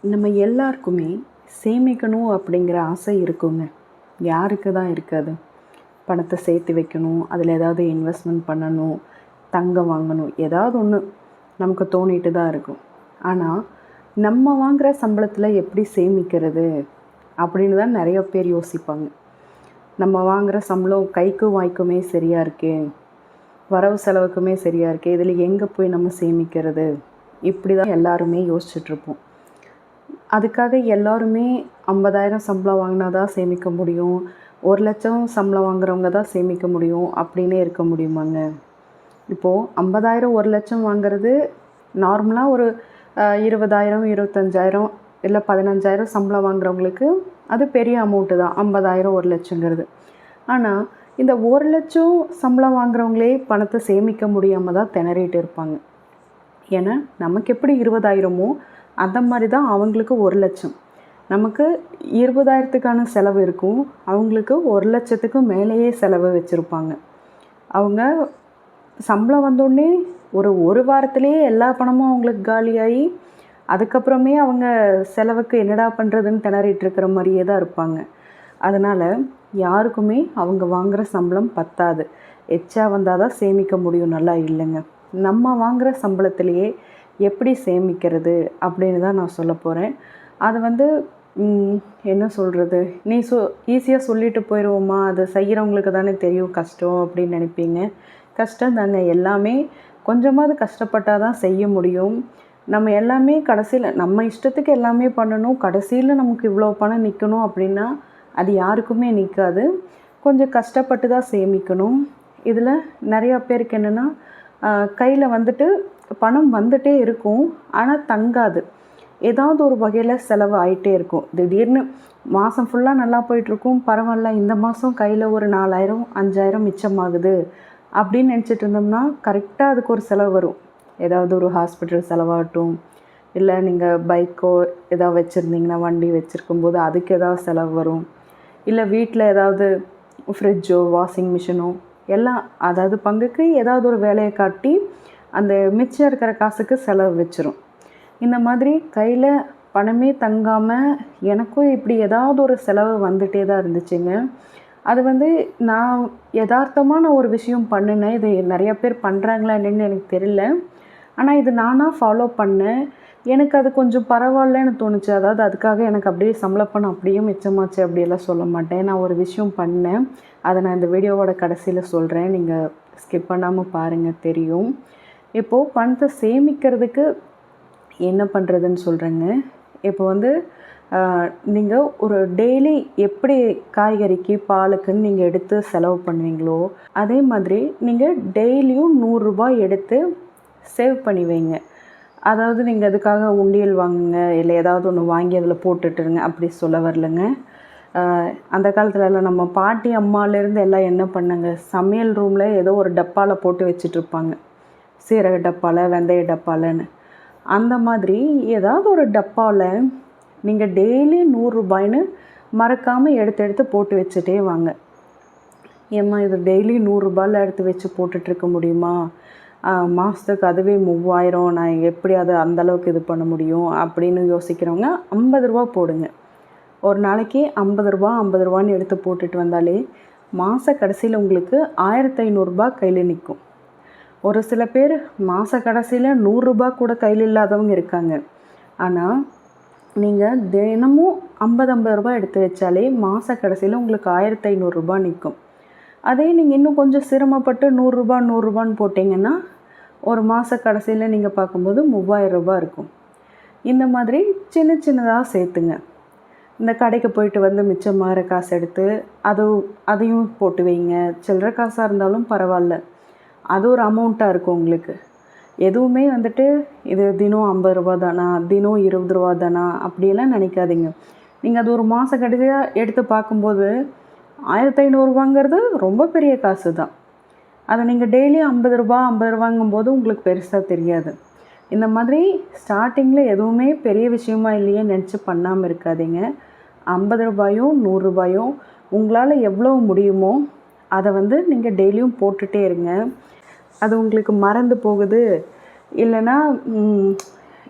நம்ம எல்லாருக்குமே சேமிக்கணும் அப்படிங்கிற ஆசை இருக்குங்க. யாருக்கு தான் இருக்காது? பணத்தை சேர்த்து வைக்கணும், அதில் ஏதாவது இன்வெஸ்ட்மெண்ட் பண்ணணும், தங்கம் வாங்கணும், ஏதாவது ஒன்று நமக்கு தோணிட்டு தான் இருக்கும். ஆனால் நம்ம வாங்குகிற சம்பளத்தில் எப்படி சேமிக்கிறது அப்படின்னு தான் நிறைய பேர் யோசிப்பாங்க. நம்ம வாங்குகிற சம்பளம் கைக்கும் வாய்க்குமே சரியாக இருக்கே, வரவு செலவுக்குமே சரியாக இருக்கே, இதில் எங்கே போய் நம்ம சேமிக்கிறது, இப்படி தான் எல்லாருமே யோசிச்சுட்ருப்போம். அதுக்காக எல்லாருமே 50,000 சம்பளம் வாங்கினா தான் சேமிக்க முடியும், 1,00,000 சம்பளம் வாங்குறவங்க தான் சேமிக்க முடியும் அப்படின்னே இருக்க முடியுமாங்க? இப்போது 50,000 1,00,000 வாங்குறது நார்மலாக ஒரு 20,000 25,000 இல்லை 15,000 சம்பளம் வாங்குறவங்களுக்கு அது பெரிய அமௌண்ட்டு தான். 50,000 1,00,000ங்கிறது. ஆனால் இந்த 1,00,000 சம்பளம் வாங்குறவங்களே பணத்தை சேமிக்க முடியாமல் தான் திணறிட்டு இருப்பாங்க. ஏன்னா நமக்கு எப்படி 20,000மோ அந்த மாதிரி தான் அவங்களுக்கு 1,00,000. நமக்கு 20,000த்துக்கான செலவு இருக்கும், அவங்களுக்கு 1,00,000த்துக்கு மேலேயே செலவு வச்சுருப்பாங்க. அவங்க சம்பளம் வந்தோடனே ஒரு வாரத்திலேயே எல்லா பணமும் அவங்களுக்கு காலியாகி அதுக்கப்புறமே அவங்க செலவுக்கு என்னடா பண்ணுறதுன்னு திணறிட்டு இருக்கிற மாதிரியே தான் இருப்பாங்க. அதனால் யாருக்குமே அவங்க வாங்குகிற சம்பளம் பத்தாது, எச்சா வந்தால் தான் சேமிக்க முடியும். நல்லா இல்லைங்க. நம்ம வாங்குகிற சம்பளத்திலேயே எப்படி சேமிக்கிறது அப்படின்னு தான் நான் சொல்ல போகிறேன். அது வந்து என்ன சொல்கிறது, ஈஸியாக சொல்லிட்டு போயிடுவோமா, அது செய்கிறவங்களுக்கு தானே தெரியும் கஷ்டம் அப்படின்னு நினைப்பீங்க. கஷ்டம் தாங்க, எல்லாமே கொஞ்சமாவது கஷ்டப்பட்டால் தான் செய்ய முடியும். நம்ம எல்லாமே கடைசியில் நம்ம இஷ்டத்துக்கு எல்லாமே பண்ணணும், கடைசியில் நமக்கு இவ்வளோ பணம் நிற்கணும் அப்படின்னா அது யாருக்குமே நிற்காது. கொஞ்சம் கஷ்டப்பட்டு தான் சேமிக்கணும். இதில் நிறையா பேருக்கு என்னென்னா, கையில் வந்துட்டு பணம் வந்துட்டே இருக்கும், ஆனால் தங்காது. ஏதாவது ஒரு வகையில் செலவு ஆகிட்டே இருக்கும். திடீர்னு மாதம் ஃபுல்லாக நல்லா போயிட்டுருக்கும், பரவாயில்ல இந்த மாதம் கையில் ஒரு 4,000 5,000 மிச்சமாகுது அப்படின்னு நினச்சிட்டு இருந்தோம்னா கரெக்டாக அதுக்கு ஒரு செலவு வரும். ஏதாவது ஒரு ஹாஸ்பிட்டல் செலவாகட்டும், இல்லை நீங்கள் பைக்கோ ஏதாவது வச்சுருந்தீங்கன்னா, வண்டி வச்சுருக்கும்போது அதுக்கு ஏதாவது செலவு வரும், இல்லை வீட்டில் ஏதாவது ஃப்ரிட்ஜோ வாஷிங் மிஷினோ எல்லாம் அதாவது பங்குக்கு ஏதாவது ஒரு வேலையை காட்டி அந்த மிச்சம் இருக்கிற காசுக்கு செலவு வச்சிரும். இந்த மாதிரி கையில் பணமே தங்காமல் எனக்கும் இப்படி ஏதாவது ஒரு செலவு வந்துகிட்டே தான் இருந்துச்சுங்க. அது வந்து நான் யதார்த்தமாக ஒரு விஷயம் பண்ணினேன். இது நிறைய பேர் பண்ணுறாங்களா என்னன்னு எனக்கு தெரியல. ஆனால் இது நானாக ஃபாலோ பண்ணேன். எனக்கு அது கொஞ்சம் பரவாயில்லன்னு தோணுச்சு. அதாவது அதுக்காக எனக்கு அப்படியே சம்பள பணம் அப்படியே மிச்சமாச்சு அப்படியெல்லாம் சொல்ல மாட்டேன். நான் ஒரு விஷயம் பண்ணேன், அதை நான் இந்த வீடியோவோட கடைசியில் சொல்கிறேன், நீங்கள் ஸ்கிப் பண்ணாமல் பாருங்கள், தெரியும். இப்போது பணத்தை சேமிக்கிறதுக்கு என்ன பண்ணுறதுன்னு சொல்கிறேங்க. இப்போ வந்து நீங்கள் ஒரு டெய்லி எப்படி காய்கறிக்கு பாலுக்குன்னு நீங்கள் எடுத்து செலவு பண்ணுவீங்களோ அதே மாதிரி நீங்கள் டெய்லியும் 100 ரூபாய் எடுத்து சேவ் பண்ணி வைங்க. அதாவது நீங்கள் அதுக்காக உண்டியல் வாங்குங்க, இல்லை ஏதாவது ஒன்று வாங்கி அதில் போட்டுட்டுருங்க அப்படி சொல்ல வரலைங்க. அந்த காலத்துலலாம் நம்ம பாட்டி அம்மாலேருந்து எல்லாம் என்ன பண்ணாங்க, சமையல் ரூமில் ஏதோ ஒரு டப்பாவில் போட்டு வச்சிட்ருப்பாங்க, சீரக டப்பாவில் வெந்தய டப்பாலன்னு. அந்த மாதிரி ஏதாவது ஒரு டப்பாவில் நீங்கள் டெய்லி 100 ரூபாய்ன்னு மறக்காமல் எடுத்து போட்டு வச்சுட்டே வாங்க. ஏம்மா இது டெய்லி 100 ரூபாயில் எடுத்து வச்சு போட்டுட்ருக்க முடியுமா, மாதத்துக்கு அதுவே 3,000, நான் எப்படி அதை அந்தளவுக்கு இது பண்ண முடியும் அப்படின்னு யோசிக்கிறவங்க 50 ரூபா போடுங்க. ஒரு நாளைக்கு 50 ரூபா 50 ரூபான்னு எடுத்து போட்டுட்டு வந்தாலே மாத கடைசியில் உங்களுக்கு 1,500 ரூபாய் கையில் நிற்கும். ஒரு சில பேர் மாத கடைசியில் 100 ரூபா கூட கையில் இல்லாதவங்க இருக்காங்க. ஆனால் நீங்கள் தினமும் 50 ரூபாய் எடுத்து வச்சாலே மாத கடைசியில் உங்களுக்கு 1,500 ரூபாய் நிற்கும். அதே நீங்கள் இன்னும் கொஞ்சம் சிரமப்பட்டு 100 ரூபான்னு போட்டிங்கன்னா ஒரு மாத கடைசியில் நீங்கள் பார்க்கும்போது 3,000 ரூபாய் இருக்கும். இந்த மாதிரி சின்ன சின்னதாக சேர்த்துங்க. இந்த கடைக்கு போயிட்டு வந்து மிச்சமாகிற காசு எடுத்து அதையும் போட்டு வைங்க. சில்லறை காசாக இருந்தாலும் பரவாயில்ல, அது ஒரு அமௌண்ட்டாக இருக்கும் உங்களுக்கு. எதுவுமே வந்துட்டு இது தினம் 50 ரூபா தானா, தினம் 20 ரூபா தானா அப்படியெல்லாம் நினைக்காதீங்க. நீங்கள் அது ஒரு மாத கடைசியாக எடுத்து பார்க்கும்போது 1,500 ரூபாங்கிறது ரொம்ப பெரிய காசு தான். அதை நீங்கள் டெய்லி 50 ரூபாங்கும்போது உங்களுக்கு பெருசாக தெரியாது. இந்த மாதிரி ஸ்டார்டிங்கில் எதுவுமே பெரிய விஷயமா இல்லையே நினச்சி பண்ணாமல் இருக்காதீங்க. 50 ரூபாயும் 100 ரூபாயும் உங்களால் எவ்வளோ முடியுமோ அதை வந்து நீங்கள் டெய்லியும் போட்டுகிட்டே இருங்க. அது உங்களுக்கு மறந்து போகுது, இல்லைன்னா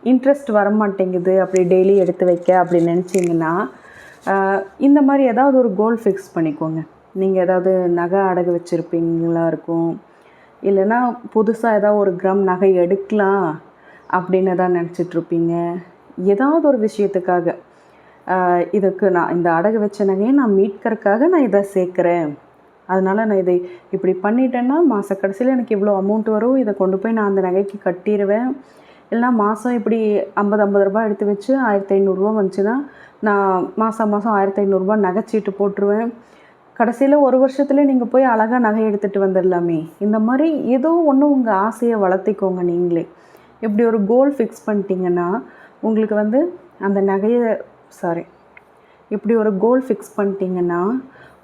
இன்ட்ரெஸ்ட் வரமாட்டேங்குது அப்படி டெய்லி எடுத்து வைக்க அப்படி நினச்சிங்கன்னா இந்த மாதிரி ஏதாவது ஒரு கோல் ஃபிக்ஸ் பண்ணிக்கோங்க. நீங்கள் ஏதாவது நகை அடகு வச்சுருப்பீங்களா இருக்கும், இல்லைன்னா புதுசாக ஏதாவது 1 கிராம் நகை எடுக்கலாம் அப்படின்னு தான் நினச்சிட்ருப்பீங்க. ஏதாவது ஒரு விஷயத்துக்காக இதுக்கு நான் இந்த அடகு வச்ச நகையை நான் மீட்கிறதுக்காக நான் இதை சேர்க்குறேன், அதனால் நான் இதை இப்படி பண்ணிட்டேன்னா மாத கடைசியில் எனக்கு இவ்வளோ அமௌண்ட் வரும், இதை கொண்டு போய் நான் அந்த நகைக்கு கட்டிடுவேன். இல்லைனா மாதம் இப்படி 50 ரூபா எடுத்து வச்சு 1500 வந்துச்சுன்னா நான் மாதம் 1500 நகைச்சீட்டு போட்டுருவேன். கடைசியில் 1 வருஷத்துலேயே நீங்கள் போய் அழகாக நகை எடுத்துகிட்டு வந்துடலாமே. இந்த மாதிரி ஏதோ ஒன்று உங்கள் ஆசையை வளர்த்திக்கோங்க நீங்களே. இப்படி ஒரு கோல் ஃபிக்ஸ் பண்ணிட்டீங்கன்னா உங்களுக்கு வந்து அந்த நகையை இப்படி ஒரு கோல் ஃபிக்ஸ் பண்ணிட்டீங்கன்னா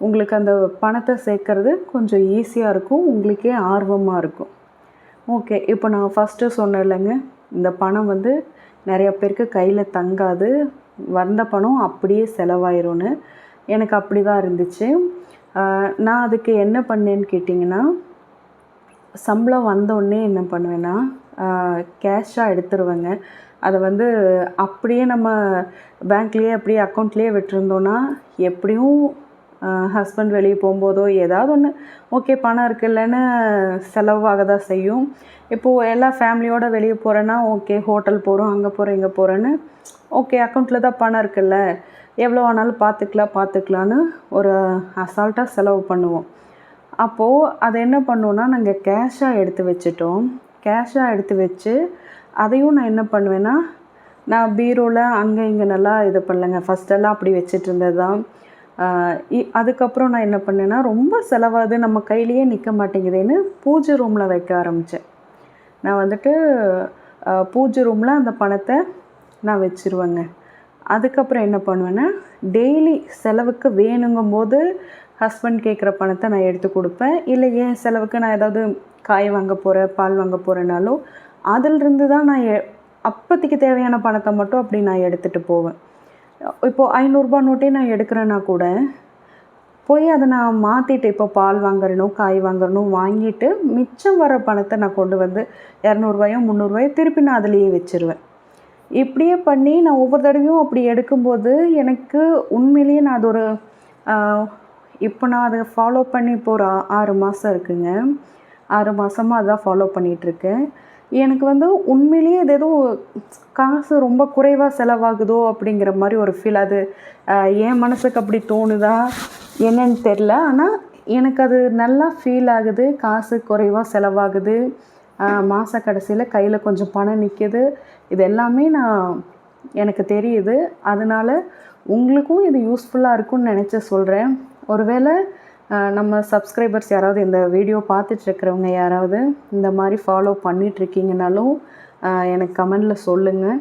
உங்களுக்கு அந்த பணத்தை சேர்க்கறது கொஞ்சம் ஈஸியாக இருக்கும், உங்களுக்கே ஆர்வமாக இருக்கும். ஓகே, இப்போ நான் ஃபஸ்ட்டு சொன்னேன் இல்லைங்க, இந்த பணம் வந்து நிறைய பேருக்கு கையில் தங்காது, வந்த பணம் அப்படியே செலவாயிரும்னு. எனக்கு அப்படி தான் இருந்துச்சு. நான் அதுக்கு என்ன பண்ணேன்னு கேட்டிங்கன்னா, சம்பளம் வந்தோடனே என்ன பண்ணுவேன்னா கேஷாக எடுத்துருவேங்க. அதை வந்து அப்படியே நம்ம பேங்க்லேயே அப்படியே அக்கௌண்ட்லேயே விட்டுருந்தோன்னா எப்படியும் ஹஸ்பண்ட் வெளியே போகும்போதோ ஏதாவது ஒன்று ஓகே பணம் இருக்குல்லன்னு செலவாக தான் செய்யும். இப்போது எல்லா ஃபேமிலியோடு வெளியே போகிறேன்னா ஓகே ஹோட்டல் போகிறோம், அங்கே போகிறோம், இங்கே போகிறேன்னு ஓகே அக்கௌண்ட்டில் தான் பணம் இருக்குல்ல, எவ்வளோ ஆனாலும் பார்த்துக்கலான்னு ஒரு அசால்ட்டாக செலவு பண்ணுவோம். அப்போது அதை என்ன பண்ணுவோன்னா நாங்கள் கேஷாக எடுத்து வச்சுட்டோம். கேஷாக எடுத்து வச்சு அதையும் நான் என்ன பண்ணுவேன்னா நான் பீரோவில் அங்கே இங்கே நல்லா இது பண்ணலைங்க. ஃபஸ்ட்டெல்லாம் அப்படி வச்சுட்டு இருந்தது தான். அதுக்கப்புறம் நான் என்ன பண்ணேன்னா ரொம்ப செலவாகுது, நம்ம கையிலேயே நிற்க மாட்டேங்குதுன்னு பூஜை ரூமில் வைக்க ஆரம்பித்தேன். நான் வந்துட்டு பூஜை ரூமில் அந்த பணத்தை நான் வச்சுருவேங்க. அதுக்கப்புறம் என்ன பண்ணுவேன்னா டெய்லி செலவுக்கு வேணுங்கும்போது ஹஸ்பண்ட் கேட்குற பணத்தை நான் எடுத்து கொடுப்பேன். இல்லை ஏன் செலவுக்கு நான் ஏதாவது காய் வாங்க போகிறேன், பால் வாங்க போகிறேன்னாலும் அதிலிருந்து தான் நான் அப்போதைக்கு தேவையான பணத்தை மட்டும் அப்படி நான் எடுத்துகிட்டு போவேன். இப்போது 500 ரூபா நோட்டே நான் எடுக்கிறேன்னா கூட போய் அதை நான் மாற்றிட்டு இப்போ பால் வாங்குறனோ காய் வாங்குறனோ வாங்கிட்டு மிச்சம் வர பணத்தை நான் கொண்டு வந்து 200 300 திருப்பி நான் அதிலேயே வச்சுருவேன். இப்படியே பண்ணி நான் ஒவ்வொரு தடவையும் அப்படி எடுக்கும்போது எனக்கு உண்மையிலேயே நான் அது ஒரு இப்போ நான் அதை ஃபாலோ பண்ணி இப்போ ஒரு 6 மாதம் இருக்குங்க. 6 மாதமாக அதான் ஃபாலோ பண்ணிகிட்ருக்கேன். எனக்கு வந்து உண்மையிலேயே இது ஏதோ காசு ரொம்ப குறைவாக செலவாகுதோ அப்படிங்கிற மாதிரி ஒரு ஃபீல். அது என் மனசுக்கு அப்படி தோணுதா என்னன்னு தெரில, ஆனால் எனக்கு அது நல்லா ஃபீல் ஆகுது. காசு குறைவாக செலவாகுது, மாத கடைசியில் கையில் கொஞ்சம் பணம் நிற்கிது, இது எல்லாமே எனக்கு தெரியுது. அதனால் உங்களுக்கும் இது யூஸ்ஃபுல்லாக இருக்கும்னு நினச்சி சொல்கிறேன். ஒருவேளை நம்ம சப்ஸ்கிரைபர்ஸ் யாராவது இந்த வீடியோ பார்த்துட்ருக்கிறவங்க யாராவது இந்த மாதிரி ஃபாலோ பண்ணிகிட்ருக்கீங்கனாலும் எனக்கு கமெண்டில் சொல்லுங்கள்.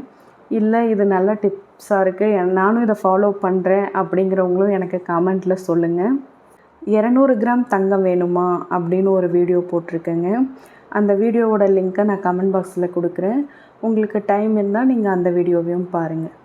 இல்லை இது நல்ல டிப்ஸாக இருக்குது, நானும் இதை ஃபாலோ பண்ணுறேன் அப்படிங்கிறவங்களும் எனக்கு கமெண்ட்டில் சொல்லுங்கள். 200 கிராம் தங்கம் வேணுமா அப்படின்னு ஒரு வீடியோ போட்டிருக்கேங்க. அந்த வீடியோவோட லிங்க்கை நான் கமெண்ட் பாக்ஸில் கொடுக்குறேன். உங்களுக்கு டைம் இருந்தால் நீங்கள் அந்த வீடியோவையும் பாருங்கள்.